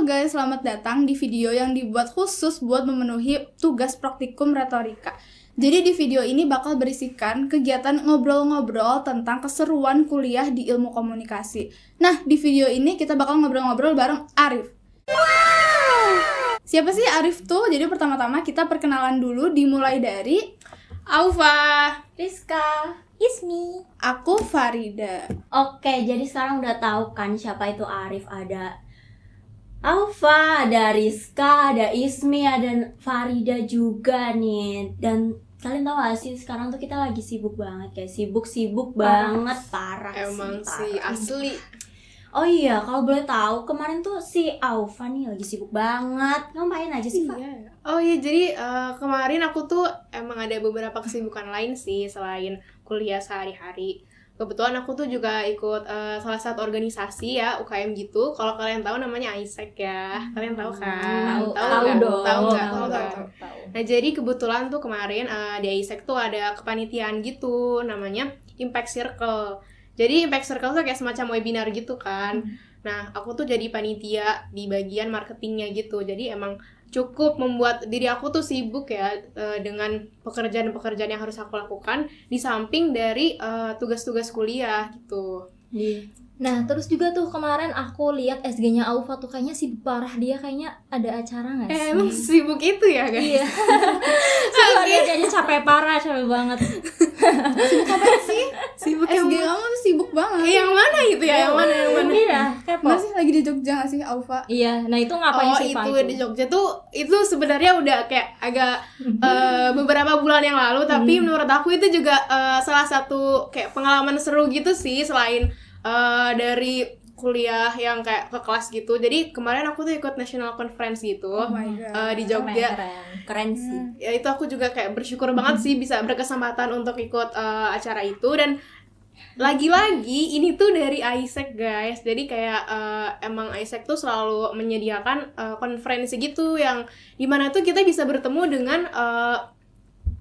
Halo guys, selamat datang di video yang dibuat khusus buat memenuhi tugas praktikum retorika. Jadi di video ini bakal berisikan kegiatan ngobrol-ngobrol tentang keseruan kuliah di ilmu komunikasi. Nah, di video ini kita bakal ngobrol-ngobrol bareng Arif. Siapa sih Arif tuh? Jadi pertama-tama kita perkenalan dulu, dimulai dari Aufa, Rizka, Ismi. aku Farida. Oke, jadi sekarang udah tahu kan siapa itu Arif. Ada Aufa, ada Rizka, ada Ismi, ada Farida juga nih. Dan kalian tahu gak sih, sekarang tuh kita lagi sibuk banget, kayak sibuk banget, parah. Emang sih, sih asli. Oh iya, kalau boleh tahu, kemarin tuh si Aufa nih lagi sibuk banget. Ngapain aja sih, Fa? Oh iya, jadi kemarin aku tuh emang ada beberapa kesibukan lain sih selain kuliah sehari-hari. Kebetulan aku tuh juga ikut salah satu organisasi ya, UKM gitu. Kalau kalian tahu namanya AIESEC ya. Kalian tahu kan? Tahu nggak? dong. Tahu nggak? Tahu. Nah, jadi kebetulan tuh kemarin di AIESEC tuh ada kepanitiaan gitu, namanya Impact Circle. Jadi Impact Circle tuh kayak semacam webinar gitu kan. Nah, aku tuh jadi panitia di bagian marketingnya gitu. Jadi emang cukup membuat diri aku tuh sibuk ya dengan pekerjaan-pekerjaan yang harus aku lakukan di samping dari tugas-tugas kuliah gitu. Nah, terus juga tuh kemarin aku lihat SG-nya Aufa tuh kayaknya sibuk parah, dia kayaknya ada acara nggak sih? Emang sibuk itu ya, guys? Iya. Soalnya dia kayaknya capek parah, capek banget. Apa sih? Sibuk SG yang kamu tuh sibuk banget. yang mana itu ya? Yang mana? Iya, kepo. Masih lagi di Jogja gak sih, Aufa? Iya, nah itu ngapain sih Fa itu di Jogja tuh itu sebenarnya udah kayak agak beberapa bulan yang lalu, tapi menurut aku itu juga salah satu kayak pengalaman seru gitu sih selain dari kuliah yang kayak ke kelas gitu. Jadi kemarin aku tuh ikut national conference gitu di Jogja. Keren sih. Ya itu aku juga kayak bersyukur banget sih bisa berkesempatan untuk ikut acara itu. Dan lagi-lagi ini tuh dari AIESEC guys. Jadi kayak emang AIESEC tuh selalu menyediakan konferensi gitu yang dimana tuh kita bisa bertemu dengan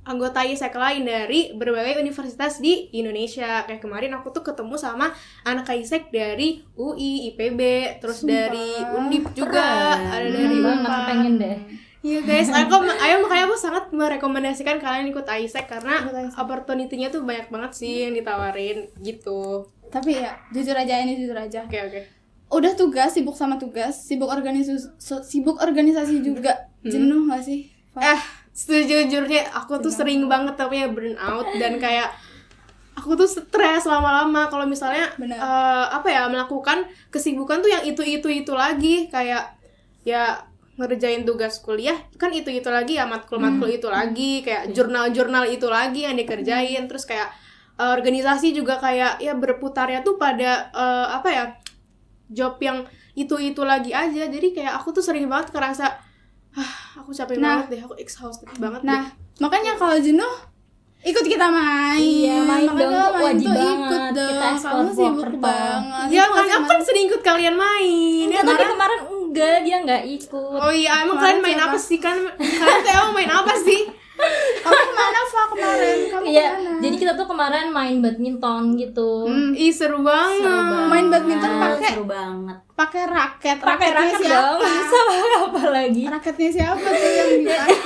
anggota AIESEC lain dari berbagai universitas di Indonesia. Kayak kemarin aku tuh ketemu sama anak AIESEC dari UI, IPB, terus dari Undip juga, ada dari banget, UNPAD. pengen deh. Iya guys, makanya aku sangat merekomendasikan kalian ikut AIESEC karena opportunity-nya tuh banyak banget sih yang ditawarin gitu. Tapi ya, jujur aja. Oke. Udah tugas, sibuk sama tugas, sibuk organisasi juga. Jenuh gak sih? Sejujurnya aku tuh sering banget tapi ya burn out dan kayak aku tuh stres lama-lama kalau misalnya melakukan kesibukan tuh yang itu lagi, kayak ya ngerjain tugas kuliah kan itu lagi ya, matkul itu lagi, kayak jurnal itu lagi yang dikerjain, terus kayak organisasi juga kayak ya berputarnya tuh pada job yang itu lagi aja. Jadi kayak aku tuh sering banget kerasa aku capek banget deh, aku exhausted banget deh. Makanya kalau jenuh ikut kita main. Iya, main dong, Makanya tuh wajib tuh banget. ikut dong. Kita explore Kamu sibuk Purwokerto. banget. Ya kan, aku kan sering ikut kalian main. Enggak, tapi kemarin enggak, dia enggak ikut. Oh iya, emang Kemarin kalian main siapa? apa sih kan? Kalian tuh emang main apa sih? Kamu kemana, Fa, kemarin? Kamu Iya, kemana? jadi kita tuh kemarin main badminton gitu. Ih, seru banget. Main badminton Seru banget. pakai raket. Pakai Raketnya raket siapa? dong. Sama apa lagi? Raketnya siapa tuh yang dipakai?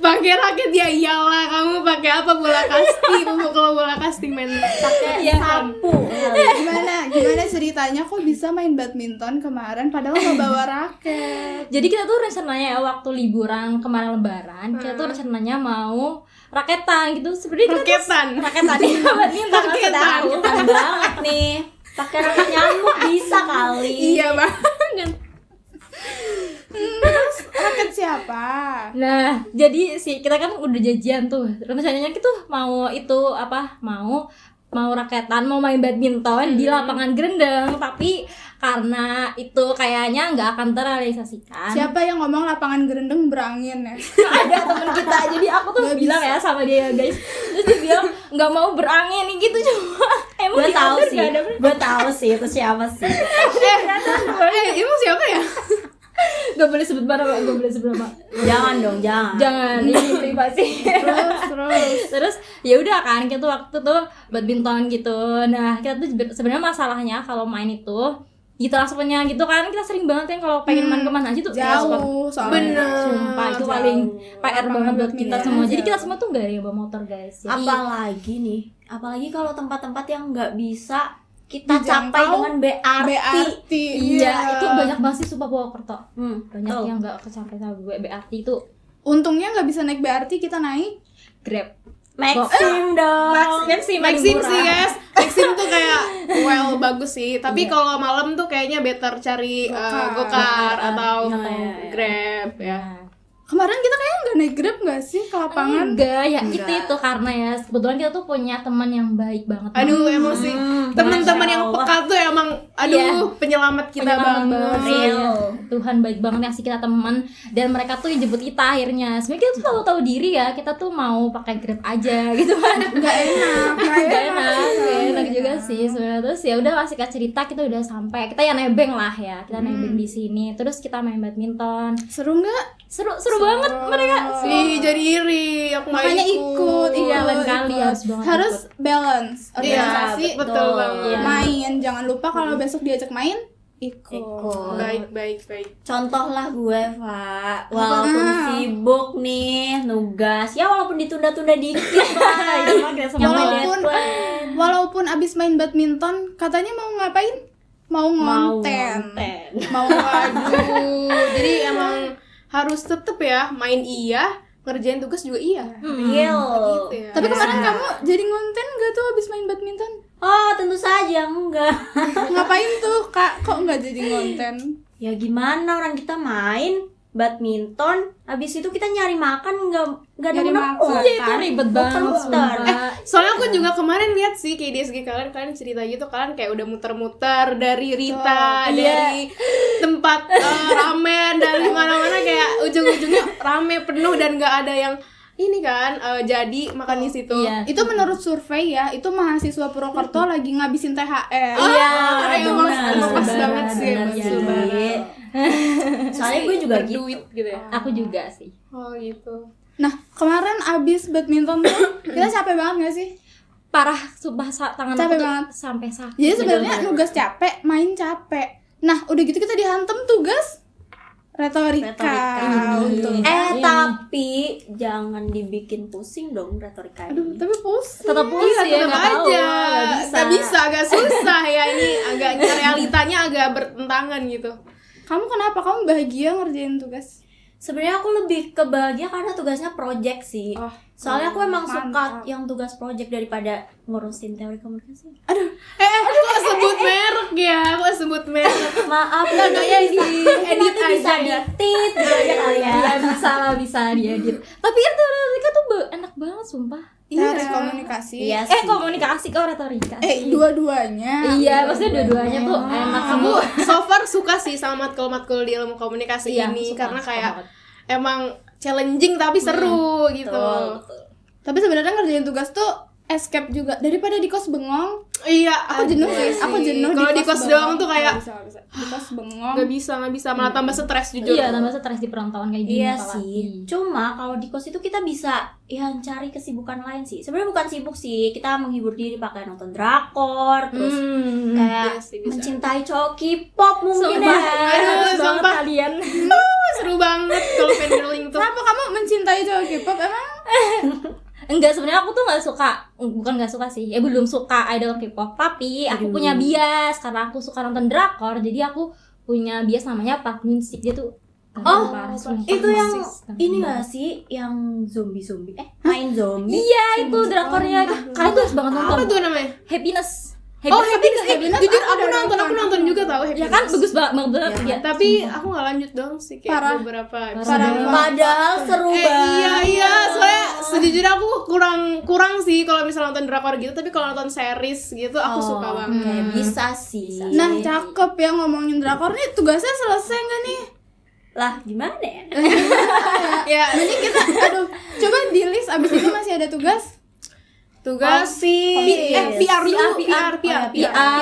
Pakai raket ya iyalah, kamu pakai apa, bola kasti? Kalau bola kasti main pakai Iya. Sapu. Gimana ceritanya kok bisa main badminton kemarin padahal mau bawa raket? Jadi kita tuh rencananya ya, waktu liburan kemarin lebaran, kita tuh rencananya mau raketan gitu. Sebenarnya kita tuh raketan ya, badminton Raketan. Keren banget nih. Pakai raket nyamuk bisa kali. Iya banget. Terus raket siapa? Nah, jadi kita kan udah janjian tuh. Rencananya kita mau mau raketan, mau main badminton di lapangan Grendeng, tapi karena itu kayaknya nggak akan terrealisasikan. Siapa yang ngomong lapangan Grendeng berangin ya? Ada temen kita, jadi aku tuh bilang ya sama dia, guys, terus dia bilang nggak mau berangin gitu, cuma emang Gue tahu diatur sih. nggak ada. Gue tahu sih itu siapa sih. Ibu siapa ya? Gak boleh sebut nama. Jangan dong, jangan. Ini privasi. Terus ya udah kan, kita tuh waktu tuh badminton gitu. Nah, kita tuh sebenarnya masalahnya kalau main itu transfernya gitu kan, kita sering banget kan kalau pengen main kemana aja tuh jauh soalnya. Bener. Sumpah itu Jauh. paling PR banget buat kita Iya, semua. Jadi jauh. kita semua tuh gak ada yang bawa motor guys. Jadi Apalagi kalau tempat-tempat yang nggak bisa kita Dijangkau capai dengan BRT. iya itu banyak banget sih sumpah Purwokerto. Banyak betul. yang gak kecapai sama gue. BRT itu Untungnya nggak bisa naik BRT, kita naik Grab. Maxim dong. Maxim sih guys, Maxim tuh kayak bagus sih. Tapi kalau malam tuh kayaknya better cari Gokar atau Grab ya. Kemarin kita kayaknya nggak naik Grab nggak sih ke lapangan? Enggak, ya itu karena ya kebetulan kita tuh punya teman yang baik banget. Aduh emang sih teman-teman yang peka tuh emang penyelamat kita banget. Real. Tuhan baik banget ngasih kita teman dan mereka tuh yang jemput kita akhirnya. Sebenarnya kita tuh tahu diri ya, kita tuh mau pakai Grab aja gitu kan. Nggak enak, Gak enak juga sih sebenarnya. Terus ya udah kasih cerita kita udah sampai. Kita ya nebeng lah ya. Kita nebeng di sini. Terus kita main badminton. Seru nggak? Seru banget mereka. Sih jadi iri, aku nggak Makanya ikut. Iya lain kali harus banget. Harus balance organisasi, Iya, betul banget. Iya. main. Jangan lupa kalau besok diajak main, ikut. Baik. Contoh lah gue, Pak. Walaupun sibuk nih, nugas. Ya walaupun ditunda-tunda dikit lah. Walaupun abis main badminton, katanya mau ngapain? Mau ngonten. Mau waduh. Jadi emang harus tetep ya main ngerjain tugas juga Real. gitu ya. Tapi kemarin kamu jadi ngonten gak tuh abis main badminton? Oh, tentu saja enggak. Ngapain tuh kak? Kok nggak jadi ngonten? Ya gimana orang kita main badminton, habis itu kita nyari makan nggak Nyari nemu makan. Iya itu ribet banget Muter-muter. sumpah. Soalnya aku juga kemarin lihat sih kayak di SG kalian cerita gitu kalian kayak udah muter-muter dari Rita, dari tempat ramen, dari mana-mana kayak ujung-ujungnya rame penuh dan nggak ada yang ini kan jadi makan di situ. Iya. Itu menurut survei ya, itu mahasiswa Purwokerto lagi ngabisin THR. Iya, emang benar. pas banget sih benar, emang iya. bener. Soalnya gue juga gitu. Berduit gitu ya. Aku juga sih. Oh gitu. Nah, kemarin abis badminton tuh kita capek banget gak sih? Parah sumpah tangan Capek aku tuh banget. sampai sakit. Jadi sebenarnya nugas capek, main capek. Nah, udah gitu kita dihantem tugas retorika. Untuk Tapi jangan dibikin pusing dong retorika ini. aduh, tapi pusing. tetap pusing ya, Tetap nggak tahu, aja nggak bisa. agak susah ya ini agaknya realitanya agak bertentangan gitu. Kamu kenapa? Kamu bahagia ngerjain tugas? Sebenarnya aku lebih ke bahagia karena tugasnya project sih. Oh, Soalnya aku emang mantap. suka yang tugas project daripada ngurusin teori komunikasi. Kok sebut merek ya? Kok sebut merek? Maaf, Kayaknya di edit nanti bisa aja ya. ditit gitu aja kali ya. Iya bisa diedit. Tapi itu retorika tuh enak banget sumpah. Teori komunikasi. Iya sih. Komunikasi kok retorika. Dua-duanya. Iya, maksudnya dua-duanya tuh enak. Aku so far suka sih sama matkul-matkul di ilmu komunikasi Iya, ini suka, karena suka kayak banget. emang challenging tapi seru gitu. Betul. Tapi sebenarnya ngerjain tugas tuh escape juga daripada di kos bengong. Iya, Aku jenuh sih. Aku jenuh Kalau di kos doang tuh kayak nggak bisa. Di kos bengong. nggak bisa malah tambah stres jujur. Iya, tambah stres di perantauan kayak gini Iya apalagi. sih. Cuma kalau di kos itu kita bisa ya cari kesibukan lain sih. Sebenarnya bukan sibuk sih. Kita menghibur diri pakai nonton drakor, terus kayak Iya sih, bisa. mencintai cowok K-pop mungkin Sumpah, ya. Aduh, sumpah. kalian. Seru banget kalau fangirling tuh. Kenapa kamu mencintai cowok K-pop emang? Enggak, sebenarnya aku tuh bukan nggak suka sih. Belum suka idol K-pop, tapi aku punya bias karena aku suka nonton drakor. Jadi aku punya bias namanya Park Min Sik. Dia tuh Oh, parah, sumpah. itu yang Park Min Sik. ini gak sih yang zombie main zombie. Iya, itu drakornya. Kalian tuh harus banget nonton. Apa tuh namanya? Happiness. Jujur aku nonton juga tahu Ya kan bagus banget ya. Tapi aku nggak lanjut dong sih kayak Parah. beberapa Parah. Padahal seru banget. iya soalnya sejujurnya aku kurang sih kalau misalnya nonton drakor gitu, tapi kalau nonton series gitu aku suka banget. Kayak bisa sih. Nah, cakep ya ngomongin drakor nih. Tugasnya selesai nggak nih? Lah, gimana ya? Ya, Nanti kita, coba di list abis itu masih ada tugas. PR dulu, PR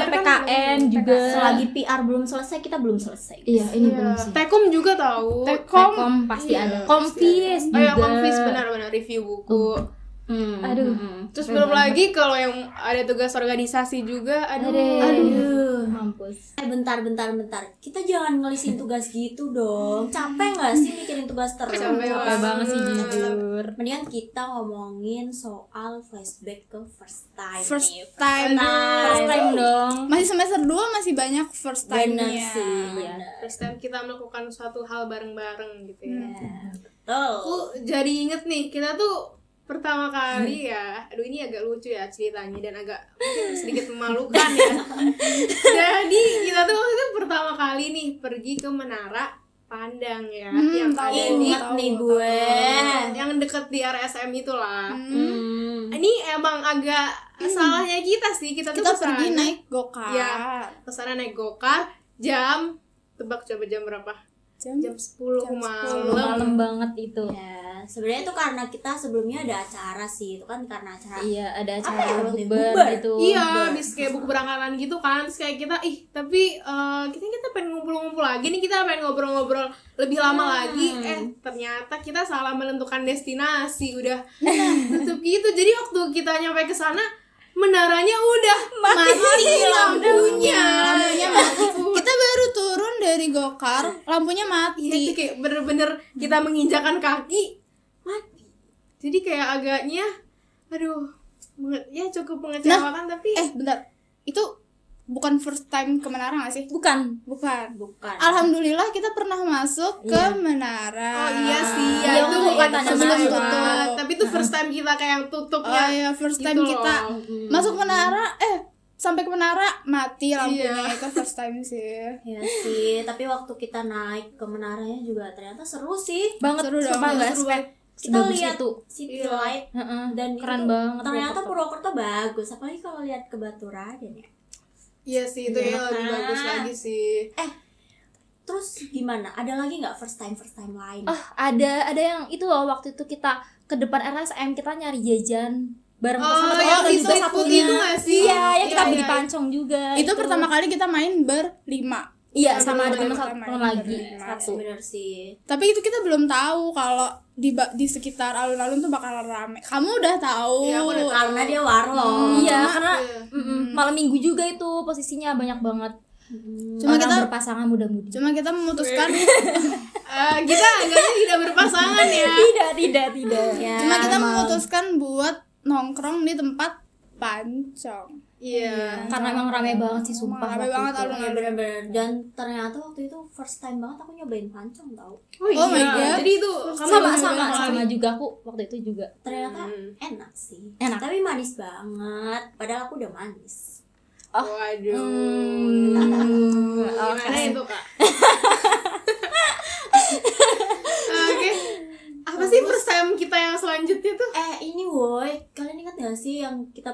PKN juga. Selagi PR belum selesai, kita belum selesai. Iya, ini belum sih. Tekom juga tahu. Tekom. Kom pasti ada. Komfis Oh ya, juga. Konfis benar-benar review buku. Aduh. Terus belum lagi kalau yang ada tugas organisasi juga, aduh. Mampus. Bentar. Kita jangan ngelisin tugas gitu dong. Capek nggak sih mikirin tugas terus? Capek banget sih jujur. Mendingan kita ngomongin soal flashback ke first time. First nih. time. First time dong. Masih semester 2 masih banyak first Bener time-nya. sih. Iya. First time kita melakukan suatu hal bareng-bareng gitu ya. Betul. Aku jadi inget nih, kita tuh pertama kali ya, aduh ini agak lucu ya ceritanya dan agak mungkin sedikit memalukan ya. Jadi kita tuh waktu itu pertama kali nih pergi ke Menara Pandang ya, yang tahu, ada di Ingat nih gue. yang deket di RSM itulah. Hmm. Ini emang agak salahnya kita sih, kita tuh Kita kesana. pergi naik gokar. Ya, kesana naik gokar jam, tebak coba jam berapa? Jam 10 malam. Malam banget itu. Ya, sebenarnya itu karena kita sebelumnya ada acara sih. Itu kan karena acara. Iya, ada Apa ya, acara bukber? bukber gitu. Iya, habis kayak buku berangkatan gitu kan. Terus kayak kita, tapi kita pengen ngumpul-ngumpul lagi nih, kita pengen ngobrol-ngobrol lebih lama lagi. Ternyata kita salah menentukan destinasi, udah tutup gitu. Jadi waktu kita nyampe ke sana, menaranya udah mati lampunya. Kita baru turun dari gokar, lampunya mati. Itu kayak bener-bener kita menginjakan kaki mati. Jadi kayak agaknya, aduh, ya cukup mengecewakan tapi Bentar. Itu bukan first time ke Menara nggak sih? Bukan. Bukan. Alhamdulillah kita pernah masuk ke Menara. oh iya sih, ya Iya, itu waktu bukan kita sebelum masuk. tutup, tapi itu first time kita kayak yang tutupnya. Oh iya, first time gitu kita loh. masuk Menara, sampai ke Menara mati lampunya. Iya. Itu first time sih. Ya sih, tapi waktu kita naik ke menaranya juga ternyata seru sih. Banget Seru dong, sumpah nggak seru expect Kita sebagus lihat itu. city Iya. light Heeh. dan Keren itu banget ternyata Purwokerto. Purwokerto bagus, apalagi kalau lihat ke Baturaden ya. Iya sih, itu Iya ya lebih kan? bagus lagi sih. Terus gimana? Ada lagi nggak first time lain? Ada yang itu loh, waktu itu kita ke depan RSM kita nyari jajan bareng Oh, sama yang teman itu juga satunya. itu nggak sih? Iya, yang kita Iya, beli iya. pancong juga. Itu pertama kali kita main berlima. Iya, sama ada bener-bener teman satu main teman lagi berlima. satu. Bener sih. Tapi itu kita belum tahu kalau di sekitar alun-alun tuh bakalan rame. Kamu udah tahu. Iya, aku udah tahu. Karena dia warlock. Iya, Cuma- karena Iya. malam minggu juga itu posisinya banyak banget. Cuma Orang kita berpasangan muda-mudi. cuma kita memutuskan Kita agaknya tidak berpasangan ya. Tidak. Ya, cuma kita emang. memutuskan buat nongkrong di tempat pancong. Iya. Karena emang rame banget sih sumpah. Rame waktu banget itu. alun-alun. Iya bener-bener. Dan ternyata waktu itu first time banget aku nyobain pancong tau. Oh Oh my iya. God. Jadi itu kamu Sama juga sama kali. sama juga aku waktu itu juga. Ternyata enak sih. Enak. Tapi manis banget. Padahal aku udah manis. Waduh. Oke. Gimana itu, Kak? Oke. Apa sih first time kita yang selanjutnya tuh? Ini woi, kalian ingat gak sih yang kita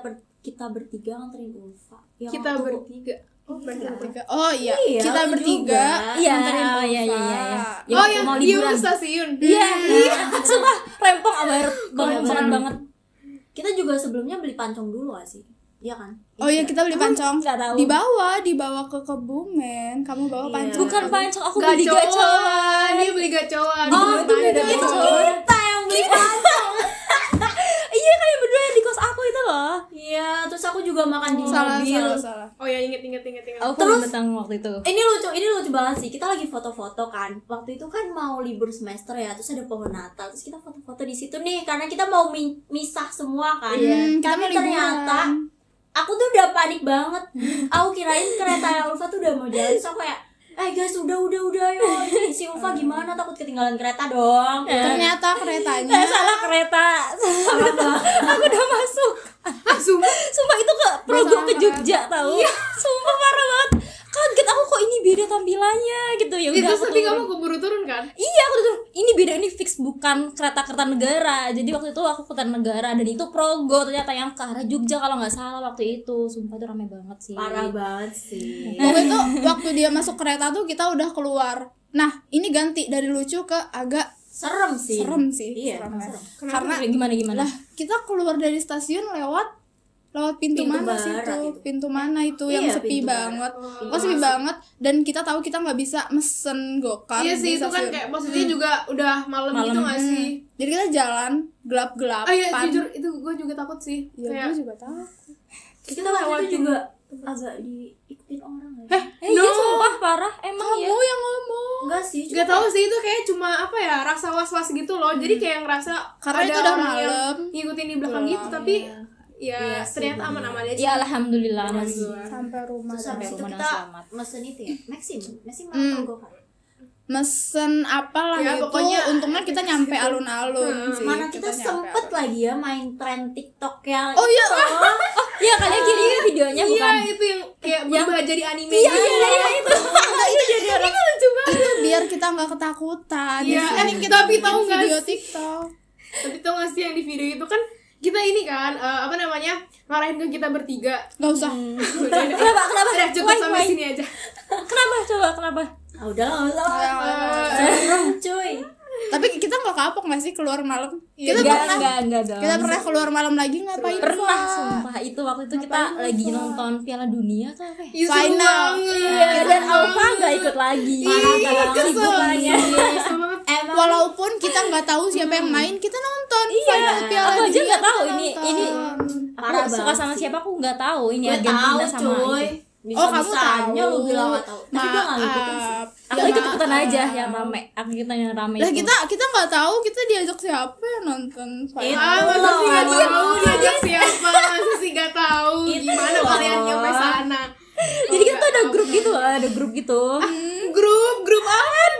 bertiga nganterin Ulfa? Yang Kita waktu- bertiga. Oh, bertiga. Oh iya, Iya, kita lu bertiga juga. Iya, nganterin Ulfa. iya. Ya, Oh, waktu yang mau di liburan. stasiun. Iya, sumpah rempong banget banget. Kita juga sebelumnya beli pancong dulu gak sih? Iya kan? Oh iya, kita beli pancong. Nggak tahu. Dibawa ke Kebumen. Kamu bawa Iya. pancong. Bukan pancong, aku beli gacoan. Gacoan. Dia beli gacoan. Oh, Bukan itu beda pancong. gacoan. Kita yang beli pancong. Iya, kayak berdua yang di kos aku itu loh. Iya, terus aku juga makan di Salah. mobil. Oh ya, inget. Aku Terus- betang waktu itu. Ini lucu banget sih. Kita lagi foto-foto kan. Waktu itu kan mau libur semester ya, terus ada pohon Natal. Terus kita foto-foto di situ nih karena kita mau misah semua kan. Kita Tapi mau liburan. ternyata aku tuh udah panik banget. Aku kirain kereta Ulfa tuh udah mau jalan. Terus aku kayak, guys, udah yo. Ini si Ulfa gimana? Takut ketinggalan kereta dong. Ternyata keretanya Salah kereta. Aku udah masuk. Sumpah itu ke program ke Jogja tahu. Sumpah parah banget. Kaget aku kok ini beda tampilannya gitu ya. Itu Udah aku tapi turun. kamu keburu turun kan? Iya aku tuh ini beda, ini fix bukan kereta Kertanegara. Jadi waktu itu aku Kertanegara dan itu Progo ternyata yang ke arah Jogja kalau nggak salah waktu itu. Sumpah itu rame banget sih. Parah banget sih. waktu itu waktu dia masuk kereta tuh kita udah keluar. Nah, ini ganti dari lucu ke agak Serem sih. serem sih. Iya, serem ya. serem. Karena Gimana lah kita keluar dari stasiun lewat lewat pintu Pintu mana barat sih itu? itu. Pintu mana itu Iya, yang sepi pintu banget. barat. Oh, sepi banget dan kita tahu kita nggak bisa mesen gokar Iya di sih, itu kan stasiun. kayak posisinya juga udah malam gitu nggak sih? Jadi kita jalan gelap-gelapan. Ah iya, jujur itu gue juga takut sih. Ya, Kayak gue juga tahu. Kita waktu itu juga agak diikutin orang ya. Iya sumpah parah emang ya. Kamu yang ngomong. Enggak sih, gak tahu sih itu kayak cuma apa ya, rasa was-was gitu loh. Jadi kayak ngerasa Karena ada itu udah orang yang malam. ngikutin di belakang gitu, tapi ya Iya sih, ternyata bener. aman-aman aja. Ya alhamdulillah masih. Sampai rumah. Terus dan habis itu rumah dan kita selamat. mesen itu ya, Maxim atau Gokar? mesen apalah Ya, itu pokoknya untungnya kita nyampe alun-alun sih. Mana kita nyampe sempet lagi ya main tren TikTok yang Oh iya. Iya kalian gini videonya Iya, bukan? itu yang kayak berubah jadi anime Iya gitu. itu. Itu jadi orang. itu biar kita nggak ketakutan. Iya, Sering kita tapi tahu nggak video sih? TikTok. Tapi tau gak sih yang di video itu kan kita ini kan apa namanya, ngarahin ke kita bertiga. Nggak usah. Kenapa? Udah cukup Why, sampai why? sini aja. Kenapa? Coba kenapa? Ah, udah lah, Nggak serem cuy. Tapi kita nggak kapok nggak sih keluar malam? Kita Enggak pernah. dong. Kita pernah keluar malam lagi ngapain? Pernah Pak? sumpah itu waktu itu kita lagi nonton Piala Dunia tuh apa ya? Iya, seru Final. banget. Iya, dan Alfa nggak ikut lagi. Kesel Sibuknya. Kesel banget. Emang Walaupun kita nggak tahu siapa yang main, kita nonton. Final Piala Aku aja Dunia nggak tahu kita ini nonton. Parah aku suka banget sama sih. siapa aku nggak tahu ini gue tahu Argentina sama cuy. itu. Oh, kamu Bisa-bisanya tahu. lu bilang gak tahu. Tapi gue gak ngikutin sih. Maaf. Aku Ya, ikut-ikutan maaf. aja yang rame. Aku ikutan yang rame Lah itu. kita nggak tahu kita diajak siapa yang nonton Final. Ah, masa sih gak tahu diajak siapa? Masa sih gak tahu? Itu Gimana loh. kalian nyampe sana? Jadi kita tuh ada grup gitu, ada grup gitu. Grup apa? Kan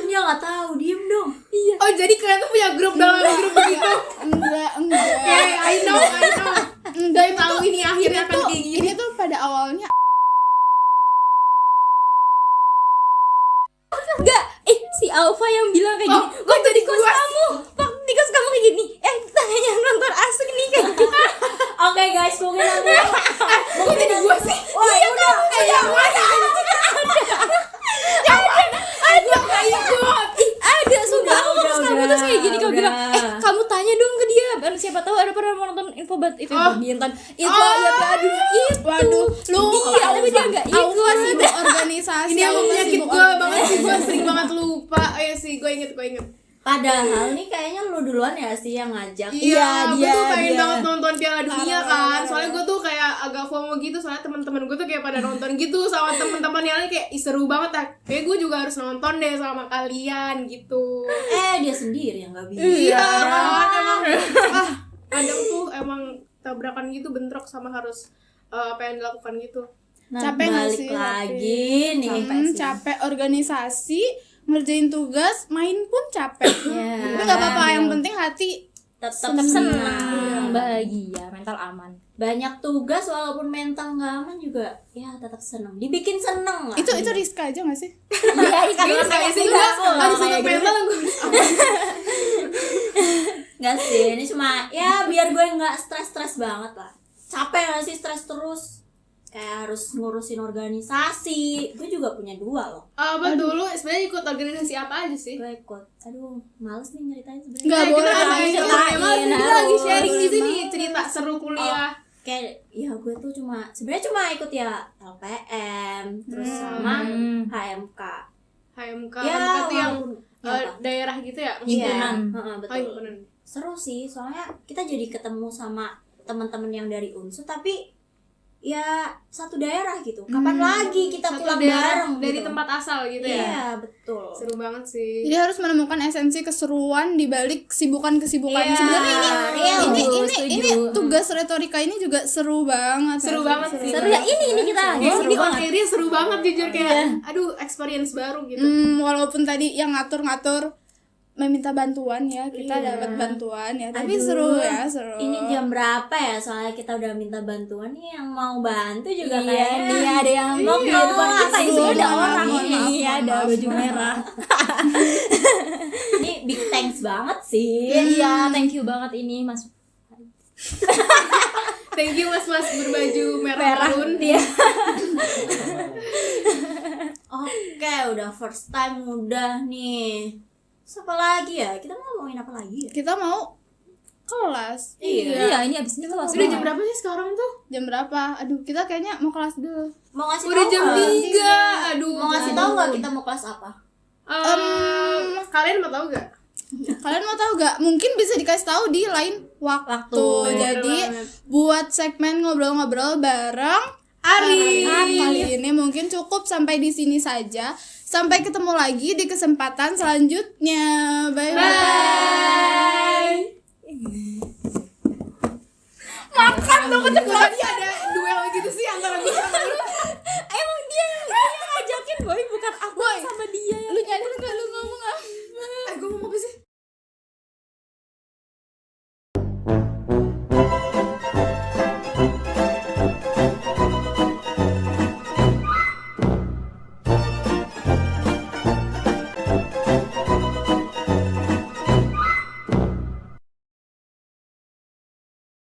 dia gak tahu, diem dong. Oh, jadi kalian tuh punya grup dalam grup begitu? Enggak. Oke, I know. Enggak itu Tahu tuh, ini akhirnya akan kayak gini. ini tuh pada awalnya Enggak, si Alfa yang bilang kayak Oh, gini. kok jadi Kos gua? kamu, Pak, di kos kamu kayak gini. Tanyanya nonton asik nih kayak gitu. Oke guys, mungkin nanti. Kok jadi gua sih? Wah, iya udah. Yang mana? Ada sumpah aku Udah, terus kamu udah, terus kayak gini kamu udah. bilang kamu tanya dong ke dia kan siapa tahu ada pernah mau nonton info itu Bintan info ya aduh itu waduh lu iya tapi dia nggak Alfa ikut sibuk organisasi. Ini yang Alfa penyakit sibuk gue banget sih, gue sering banget lupa. Iya sih, gue inget. Padahal nih kayaknya lu duluan ya sih yang ngajak. Iya, gue dia, tuh pengen dia. banget nonton Piala Dunia Parah, kan. parah. Soalnya gue tuh kayak agak FOMO gitu, soalnya teman-teman gue tuh kayak pada nonton gitu sama teman-teman yang lain kayak "Ih, seru banget ah. Kayak gue juga harus nonton deh sama kalian gitu. Dia sendiri yang gak bisa. Iya, kan emang kadang tuh emang tabrakan gitu, bentrok sama harus apa yang dilakukan gitu. Nah, Capek nggak balik sih, lagi nih. capek organisasi, ngerjain tugas, main pun capek. Ya. Tapi nggak apa-apa, yang penting hati Tetap senang bahagia mental aman Banyak tugas walaupun mental nggak aman juga ya tetap seneng. Dibikin seneng lah. itu Rizka aja nggak sih? iya Gue kayak sih gue harus untuk mental gue. Nggak sih, ini cuma ya biar gue nggak stres banget lah. Capek nggak sih stres terus? Kayak harus ngurusin organisasi. Gue juga punya 2 loh. Apa dulu sebenarnya ikut organisasi apa aja sih? Gue ikut. Aduh, males nih nyeritain sebenarnya. Nggak Kita boleh, lagi harus ceritain, ceritain, kita harus. lagi sharing di sini cerita seru kuliah. Kayak ya gue tuh sebenarnya cuma ikut ya LPM terus sama HMK. HMK, Ya, HMK tuh yang walaupun- apa? daerah gitu ya? Himpunan. Heeh, Oh, betul. himpunan. Seru sih, soalnya kita jadi ketemu sama teman-teman yang dari UNSU tapi ya satu daerah gitu. Kapan lagi kita Satu pulang daerah bareng dari gitu. tempat asal gitu ya? Iya, betul. Seru banget sih. Jadi harus menemukan esensi keseruan di balik kesibukan-kesibukan. Iya, Sebenarnya real. ini tugas retorika ini juga seru banget. Seru banget sih. seru ya ini kita Ya, seru ini on banget air-nya seru banget jujur kayak aduh experience baru gitu. Walaupun tadi yang ngatur-ngatur meminta bantuan ya, kita dapat bantuan ya. Tapi Aduh, seru. Ini jam berapa ya? Soalnya kita udah minta bantuan nih, yang mau bantu juga iya kayaknya. ada yang ngomong di depan kita aduh, itu ada mohon orang maaf, ini mohon ada maaf, baju mohon merah Ini big thanks banget sih. iya thank you banget ini mas Thank you mas-mas berbaju merah marun. iya Oke, udah first time udah nih. Terus apa lagi ya? Kita mau ngomongin apa lagi ya? Kita mau kelas. Iya, ini abis ini kelas. Udah jam berapa sih sekarang tuh? Jam berapa? Aduh, kita kayaknya mau kelas dulu. Mau ngasih Udah tahu jam nggak? 3. Aduh. Mau ngasih tahu nggak kita mau kelas apa? Kalian mau tahu gak? Kalian mau tahu gak? Mungkin bisa dikasih tahu di lain waktu. Jadi banget. buat segmen ngobrol-ngobrol bareng Ari. kali ini mungkin cukup sampai di sini saja. Sampai ketemu lagi di kesempatan selanjutnya. Bye bye. Makan dong cepet. Tadi ada duel gitu sih antara gue sama lu. Emang dia yang ngajakin boy, bukan aku sama dia. Lu nyadar gak lu